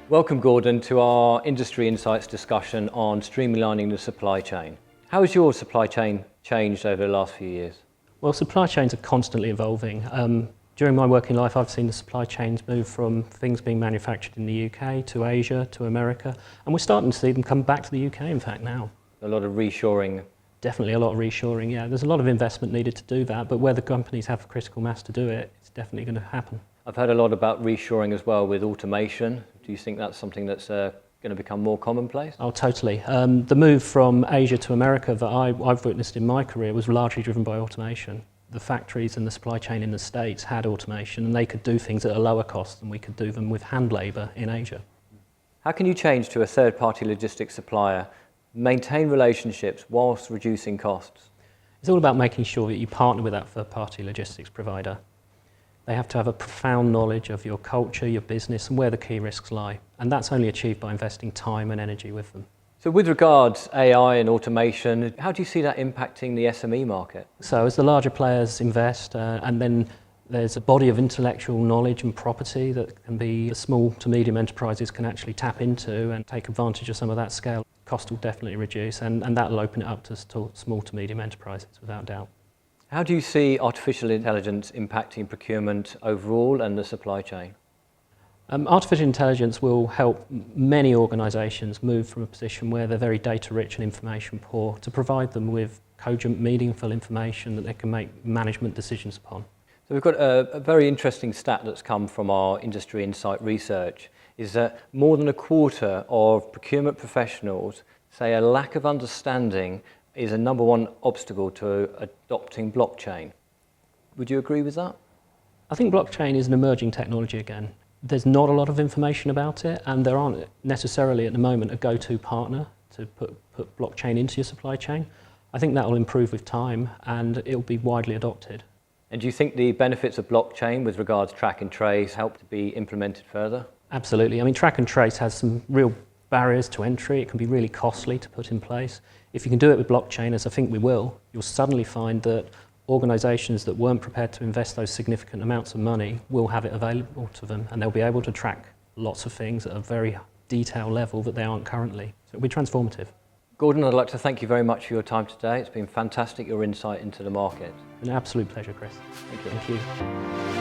Welcome, Gordon, to our Industry Insights discussion on streamlining the supply chain. How has your supply chain changed over the last few years? Well, supply chains are constantly evolving. During my working life, I've seen the supply chains move from things being manufactured in the UK to Asia to America, and we're starting to see them come back to the UK, in fact, now. A lot of reshoring. Definitely a lot of reshoring, yeah. There's a lot of investment needed to do that, but where the companies have the critical mass to do it, it's definitely going to happen. I've heard a lot about reshoring as well with automation. Do you think that's something that's going to become more commonplace? Oh, totally. The move from Asia to America that I've witnessed in my career was largely driven by automation. The factories and the supply chain in the States had automation, and they could do things at a lower cost than we could do them with hand labour in Asia. How can you change to a third-party logistics supplier, maintain relationships whilst reducing costs? It's all about making sure that you partner with that third-party logistics provider. They have to have a profound knowledge of your culture, your business, and where the key risks lie. And that's only achieved by investing time and energy with them. So with regards AI and automation, how do you see that impacting the SME market? So as the larger players invest, and then there's a body of intellectual knowledge and property that can be small to medium enterprises can actually tap into and take advantage of some of that scale. Cost will definitely reduce, and that'll open it up to small to medium enterprises, without doubt. How do you see artificial intelligence impacting procurement overall and the supply chain? Artificial intelligence will help many organisations move from a position where they're very data rich and information poor to provide them with cogent, meaningful information that they can make management decisions upon. So we've got a very interesting stat that's come from our industry insight research, is that more than a quarter of procurement professionals say a lack of understanding is a number one obstacle to adopting blockchain. Would you agree with that? I think blockchain is an emerging technology again. There's not a lot of information about it, and there aren't necessarily at the moment a go-to partner to put blockchain into your supply chain. I think that will improve with time, and it will be widely adopted. And do you think the benefits of blockchain with regards to track and trace help to be implemented further? Absolutely. I mean, track and trace has some real barriers to entry. It can be really costly to put in place. If you can do it with blockchain, as I think we will, you'll suddenly find that organisations that weren't prepared to invest those significant amounts of money will have it available to them, and they'll be able to track lots of things at a very detailed level that they aren't currently. So it'll be transformative. Gordon, I'd like to thank you very much for your time today. It's been fantastic, your insight into the market. An absolute pleasure, Chris. Thank you. Thank you.